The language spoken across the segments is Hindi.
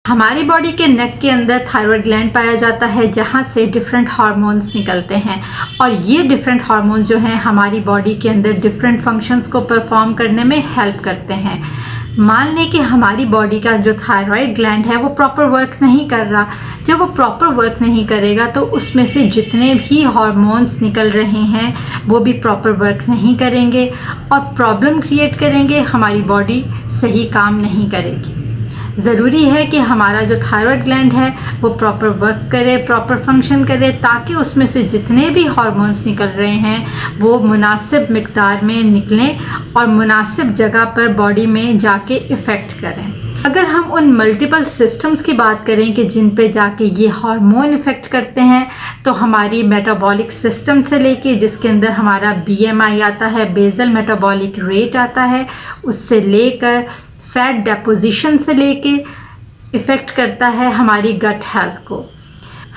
हमारी बॉडी के नेक के अंदर थायराइड ग्लैंड पाया जाता है, जहाँ से डिफरेंट हार्मोन्स निकलते हैं और ये डिफरेंट हार्मोन्स जो हैं हमारी बॉडी के अंदर डिफरेंट फंक्शंस को परफॉर्म करने में हेल्प करते हैं। मान लें कि हमारी बॉडी का जो थायराइड ग्लैंड है वो प्रॉपर वर्क नहीं कर रहा। जब वो प्रॉपर वर्क नहीं करेगा तो उसमें से जितने भी हार्मोन्स निकल रहे हैं वो भी प्रॉपर वर्क नहीं करेंगे और प्रॉब्लम क्रिएट करेंगे, हमारी बॉडी सही काम नहीं करेगी। ज़रूरी है कि हमारा जो थायराइड ग्लैंड है वो प्रॉपर वर्क करे, प्रॉपर फंक्शन करे, ताकि उसमें से जितने भी हार्मोन्स निकल रहे हैं वो मुनासिब मिक़दार में निकलें और मुनासिब जगह पर बॉडी में जाके इफ़ेक्ट करें। अगर हम उन मल्टीपल सिस्टम्स की बात करें कि जिन पे जाके ये हार्मोन इफ़ेक्ट करते हैं, तो हमारी मेटाबॉलिक सिस्टम से लेके, जिसके अंदर हमारा BMI आता है, बेसल मेटाबॉलिक रेट आता है, उससे लेकर फैट डेपोजिशन से लेके इफ़ेक्ट करता है हमारी गट हेल्थ को,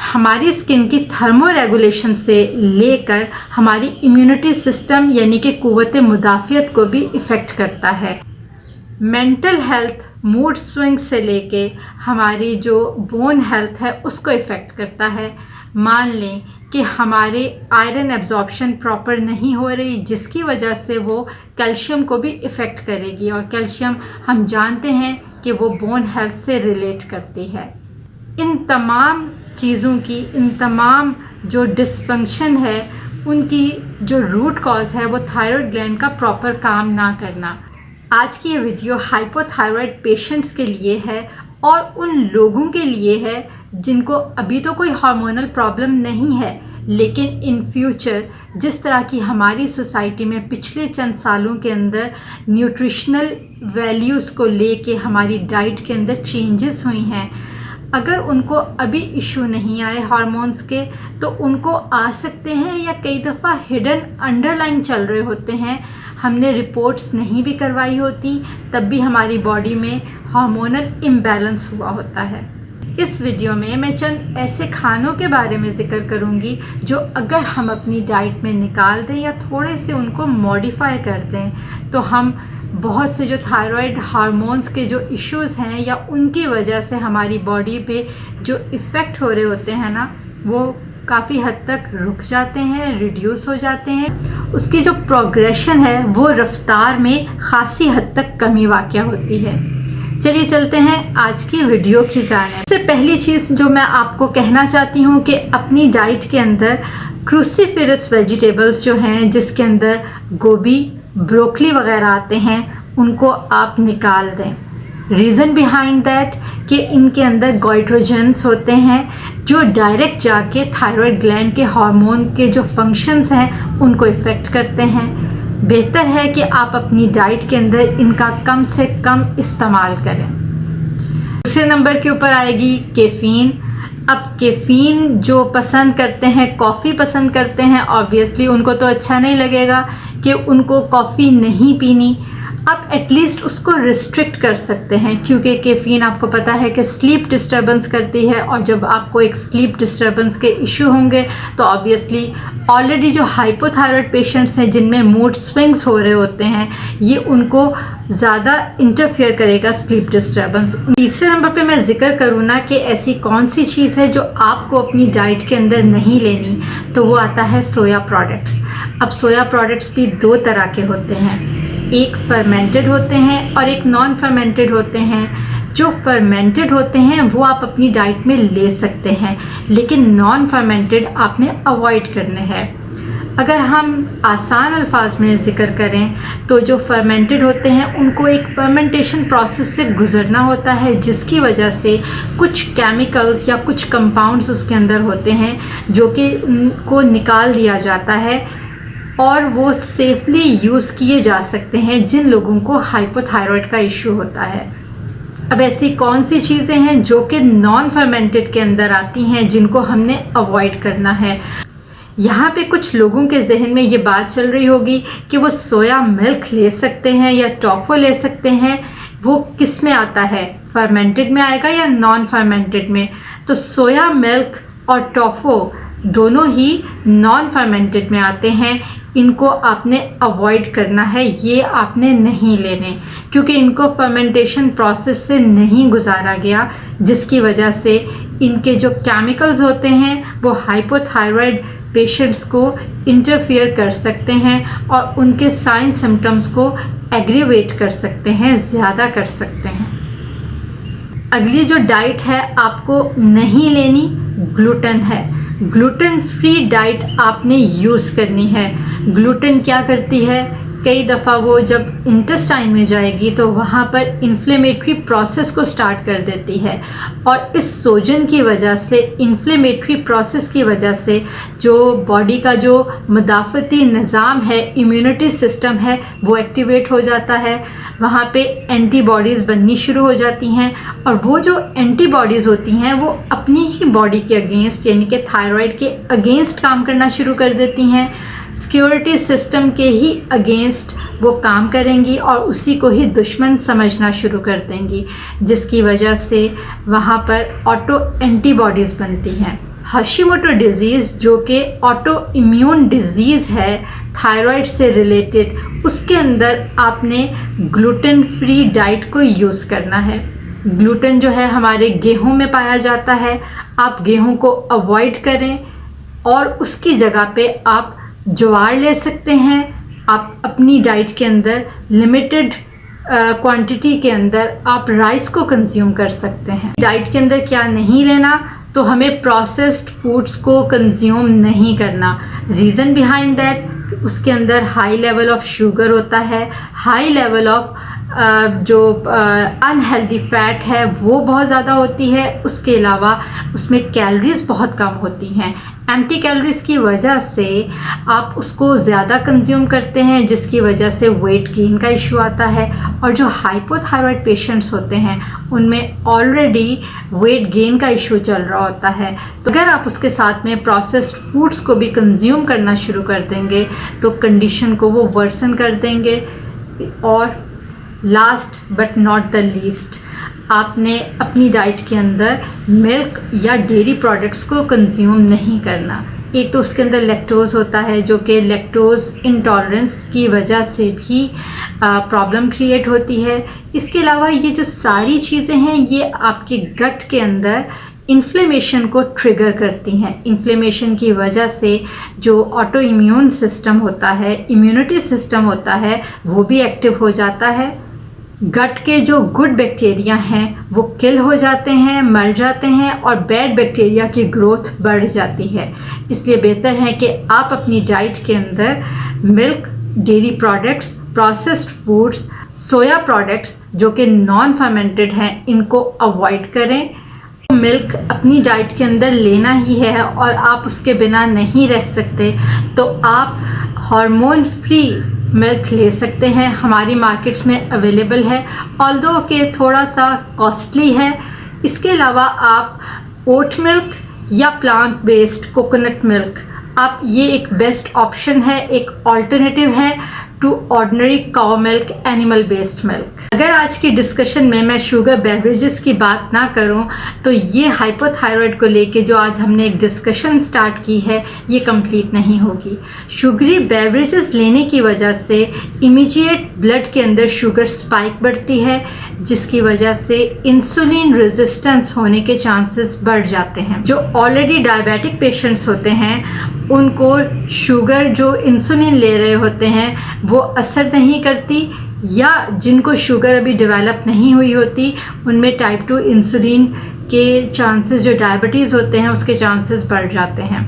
हमारी स्किन की थर्मो रेगुलेशन से लेकर हमारी इम्यूनिटी सिस्टम यानी कि क़ुव्वत मुदाफ़ियत को भी इफ़ेक्ट करता है। मेंटल हेल्थ, मूड स्विंग से लेके हमारी जो बोन हेल्थ है उसको इफ़ेक्ट करता है। मान लें कि हमारे आयरन एब्जॉर्प्शन प्रॉपर नहीं हो रही, जिसकी वजह से वो कैल्शियम को भी इफ़ेक्ट करेगी और कैल्शियम हम जानते हैं कि वो बोन हेल्थ से रिलेट करती है। इन तमाम चीज़ों की, इन तमाम जो डिसफंक्शन है उनकी जो रूट कॉज है वो थायराइड ग्लैंड का प्रॉपर काम ना करना। आज की ये वीडियो हाइपोथायराइड पेशेंट्स के लिए है और उन लोगों के लिए है जिनको अभी तो कोई हार्मोनल प्रॉब्लम नहीं है, लेकिन इन फ्यूचर जिस तरह की हमारी सोसाइटी में पिछले चंद सालों के अंदर न्यूट्रिशनल वैल्यूज़ को लेके हमारी डाइट के अंदर चेंजेस हुई हैं, अगर उनको अभी इशू नहीं आए हार्मोन्स के तो उनको आ सकते हैं या कई दफ़ा हिडन अंडरलाइन चल रहे होते हैं। हमने रिपोर्ट्स नहीं भी करवाई होती तब भी हमारी बॉडी में हार्मोनल इम्बैलेंस हुआ होता है। इस वीडियो में मैं चंद ऐसे खानों के बारे में ज़िक्र करूंगी जो अगर हम अपनी डाइट में निकाल दें या थोड़े से उनको मॉडिफाई कर दें तो हम बहुत से जो थायराइड हार्मोन्स के जो इश्यूज़ हैं या उनकी वजह से हमारी बॉडी पे जो इफ़ेक्ट हो रहे होते हैं ना, वो काफ़ी हद तक रुक जाते हैं, रिड्यूस हो जाते हैं। उसकी जो प्रोग्रेशन है वो रफ्तार में ख़ासी हद तक कमी वाक़या होती है। चलिए चलते हैं आज की वीडियो की जानिब। सबसे पहली चीज़ जो मैं आपको कहना चाहती हूँ कि अपनी डाइट के अंदर क्रूसीफेरस वेजिटेबल्स जो हैं, जिसके अंदर गोभी, ब्रोकली वगैरह आते हैं, उनको आप निकाल दें। रीज़न बिहाइंड दैट कि इनके अंदर गोइट्रोजेंस होते हैं जो डायरेक्ट जाके थायराइड ग्लैंड के हार्मोन के जो फंक्शंस हैं उनको इफ़ेक्ट करते हैं। बेहतर है कि आप अपनी डाइट के अंदर इनका कम से कम इस्तेमाल करें। दूसरे नंबर के ऊपर आएगी कैफ़ीन। अब कैफ़ीन जो पसंद करते हैं, कॉफ़ी पसंद करते हैं, ऑब्वियसली उनको तो अच्छा नहीं लगेगा कि उनको कॉफ़ी नहीं पीनी। आप एटलीस्ट उसको रिस्ट्रिक्ट कर सकते हैं, क्योंकि कैफ़ीन आपको पता है कि स्लीप डिस्टर्बेंस करती है और जब आपको एक स्लीप डिस्टर्बेंस के इशू होंगे तो ऑब्वियसली ऑलरेडी जो हाइपोथायराइड पेशेंट्स हैं जिनमें मूड स्विंग्स हो रहे होते हैं, ये उनको ज़्यादा इंटरफेयर करेगा स्लीप डिस्टर्बेंस। तीसरे नंबर पे मैं ज़िक्र करूँ ना कि ऐसी कौन सी चीज़ है जो आपको अपनी डाइट के अंदर नहीं लेनी, तो वो आता है सोया प्रोडक्ट्स। अब सोया प्रोडक्ट्स भी दो तरह के होते हैं, एक फर्मेंटेड होते हैं और एक नॉन फर्मेंटेड होते हैं। जो फर्मेंटेड होते हैं वो आप अपनी डाइट में ले सकते हैं, लेकिन नॉन फर्मेंटेड आपने अवॉइड करने हैं। अगर हम आसान अल्फाज में ज़िक्र करें तो जो फर्मेंटेड होते हैं उनको एक फर्मेंटेशन प्रोसेस से गुज़रना होता है, जिसकी वजह से कुछ केमिकल्स या कुछ कंपाउंड्स उसके अंदर होते हैं जो कि उनको निकाल दिया जाता है और वो सेफली यूज़ किए जा सकते हैं जिन लोगों को हाइपोथायराइड का इशू होता है। अब ऐसी कौन सी चीज़ें हैं जो कि नॉन फर्मेंटेड के अंदर आती हैं जिनको हमने अवॉइड करना है। यहाँ पे कुछ लोगों के जहन में ये बात चल रही होगी कि वो सोया मिल्क ले सकते हैं या टोफू ले सकते हैं। वो किस में आता है, फर्मेंटेड में आएगा या नॉन फर्मेंटेड में? तो सोया मिल्क और टोफू दोनों ही नॉन फर्मेंटेड में आते हैं। इनको आपने अवॉइड करना है, ये आपने नहीं लेने, क्योंकि इनको फर्मेंटेशन प्रोसेस से नहीं गुजारा गया, जिसकी वजह से इनके जो केमिकल्स होते हैं वो हाइपोथायराइड पेशेंट्स को इंटरफियर कर सकते हैं और उनके साइन सिम्टम्स को एग्रीवेट कर सकते हैं, ज़्यादा कर सकते हैं। अगली जो डाइट है आपको नहीं लेनी, ग्लूटेन है। ग्लूटेन फ्री डाइट आपने यूज़ करनी है। ग्लूटेन क्या करती है, कई दफ़ा वो जब इंटेस्टाइन में जाएगी तो वहाँ पर इन्फ्लेमेटरी प्रोसेस को स्टार्ट कर देती है, और इस सोजन की वजह से, इन्फ्लेमेटरी प्रोसेस की वजह से जो बॉडी का जो मदाफ़ती निज़ाम है, इम्यूनिटी सिस्टम है, वो एक्टिवेट हो जाता है। वहाँ पे एंटीबॉडीज़ बननी शुरू हो जाती हैं, और वो जो एंटीबॉडीज़ होती हैं वो अपनी ही बॉडी के अगेंस्ट, यानी कि थायराइड के अगेंस्ट काम करना शुरू कर देती हैं। सिक्योरिटी सिस्टम के ही अगेंस्ट वो काम करेंगी और उसी को ही दुश्मन समझना शुरू कर देंगी, जिसकी वजह से वहाँ पर ऑटो एंटीबॉडीज़ बनती हैं। हशीमोटो डिज़ीज़ जो कि ऑटो इम्यून डिज़ीज़ है थायराइड से रिलेटेड, उसके अंदर आपने ग्लूटेन फ्री डाइट को यूज़ करना है। ग्लूटेन जो है हमारे गेहूं में पाया जाता है, आप गेहूं को अवॉइड करें और उसकी जगह पे आप ज्वार ले सकते हैं। आप अपनी डाइट के अंदर लिमिटेड क्वांटिटी के अंदर आप राइस को कंज्यूम कर सकते हैं। डाइट के अंदर क्या नहीं लेना, तो हमें प्रोसेस्ड फूड्स को कंज्यूम नहीं करना। रीज़न बिहाइंड दैट, उसके अंदर हाई लेवल ऑफ शुगर होता है, हाई लेवल ऑफ जो अनहेल्दी फैट है वो बहुत ज़्यादा होती है। उसके अलावा उसमें कैलोरीज़ बहुत कम होती हैं। एम्प्टी कैलोरीज़ की वजह से आप उसको ज़्यादा कंज्यूम करते हैं, जिसकी वजह से वेट गेन का इशू आता है। और जो हाइपोथायराइड पेशेंट्स होते हैं उनमें ऑलरेडी वेट गेन का इशू चल रहा होता है, तो अगर आप उसके साथ में प्रोसेस्ड फूड्स को भी कंज्यूम करना शुरू कर देंगे तो कंडीशन को वो वर्सन कर देंगे। और last but not the least, आपने अपनी डाइट के अंदर मिल्क या डेयरी प्रोडक्ट्स को कंज्यूम नहीं करना। एक तो उसके अंदर लैक्टोज होता है, जो कि लैक्टोज इंटॉलरेंस की वजह से भी प्रॉब्लम क्रिएट होती है। इसके अलावा ये जो सारी चीज़ें हैं ये आपके गट के अंदर इन्फ्लेमेशन को ट्रिगर करती हैं। इन्फ्लेमेशन की वजह से जो ऑटो इम्यून सिस्टम होता है, इम्यूनिटी सिस्टम होता है, वो भी एक्टिव हो जाता है। गट के जो गुड बैक्टीरिया हैं वो किल हो जाते हैं, मर जाते हैं, और बैड बैक्टीरिया की ग्रोथ बढ़ जाती है। इसलिए बेहतर है कि आप अपनी डाइट के अंदर milk, dairy products, processed foods, सोया प्रोडक्ट्स जो कि नॉन फर्मेंटेड हैं, इनको अवॉइड करें। मिल्क अपनी डाइट के अंदर लेना ही है और आप उसके बिना नहीं रह सकते, तो आप हार्मोन फ्री मिल्क ले सकते हैं। हमारी मार्केट्स में अवेलेबल है, ऑल्दो कि थोड़ा सा कॉस्टली है। इसके अलावा आप ओट मिल्क या प्लांट बेस्ड कोकोनट मिल्क, आप ये एक बेस्ट ऑप्शन है, एक ऑल्टरनेटिव है to ordinary cow milk, animal based milk. अगर आज की डिस्कशन में मैं शुगर बेवरेजेस की बात ना करूं तो ये हाइपोथायराइड को लेके जो आज हमने एक डिस्कशन स्टार्ट की है ये कंप्लीट नहीं होगी। शुगरी बेवरेजेस लेने की वजह से इमीडिएट ब्लड के अंदर शुगर स्पाइक बढ़ती है, जिसकी वजह से इंसुलिन रेजिस्टेंस होने के चांसेस बढ़ जाते हैं। जो ऑलरेडी डायबिटिक पेशेंट्स होते हैं उनको शुगर जो इंसुलिन ले रहे होते हैं वो असर नहीं करती, या जिनको शुगर अभी डेवलप नहीं हुई होती उनमें टाइप 2 इंसुलिन के चांसेस, जो डायबिटीज़ होते हैं उसके चांसेस बढ़ जाते हैं।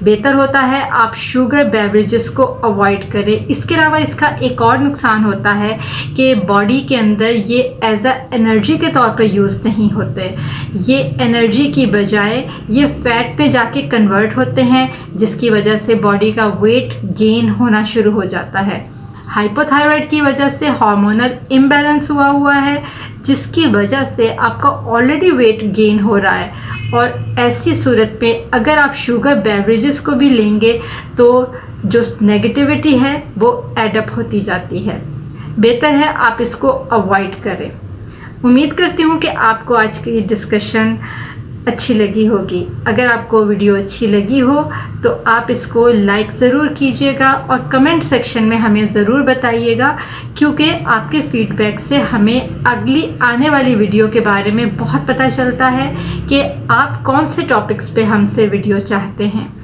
बेहतर होता है आप शुगर बेवरेजेस को अवॉइड करें। इसके अलावा इसका एक और नुकसान होता है कि बॉडी के अंदर ये एज अ एनर्जी के तौर पर यूज़ नहीं होते, ये एनर्जी की बजाय ये फैट पे जाके कन्वर्ट होते हैं, जिसकी वजह से बॉडी का वेट गेन होना शुरू हो जाता है। हाइपोथायराइड की वजह से हार्मोनल इम्बैलेंस हुआ है, जिसकी वजह से आपका ऑलरेडी वेट गेन हो रहा है, और ऐसी सूरत पे अगर आप शुगर बेवरेजेस को भी लेंगे तो जो नेगेटिविटी है वो एडअप होती जाती है। बेहतर है आप इसको अवॉइड करें। उम्मीद करती हूँ कि आपको आज की डिस्कशन अच्छी लगी होगी। अगर आपको वीडियो अच्छी लगी हो तो आप इसको लाइक ज़रूर कीजिएगा और कमेंट सेक्शन में हमें ज़रूर बताइएगा, क्योंकि आपके फीडबैक से हमें अगली आने वाली वीडियो के बारे में बहुत पता चलता है कि आप कौन से टॉपिक्स पे हमसे वीडियो चाहते हैं।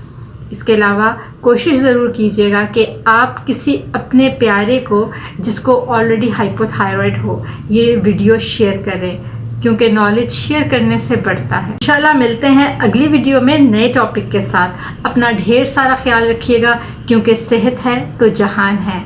इसके अलावा कोशिश ज़रूर कीजिएगा कि आप किसी अपने प्यारे को, जिसको ऑलरेडी हाइपोथायराइड हो, ये वीडियो शेयर करें, क्योंकि नॉलेज शेयर करने से बढ़ता है। इंशाल्लाह मिलते हैं अगली वीडियो में नए टॉपिक के साथ। अपना ढेर सारा ख्याल रखिएगा, क्योंकि सेहत है तो जहान है।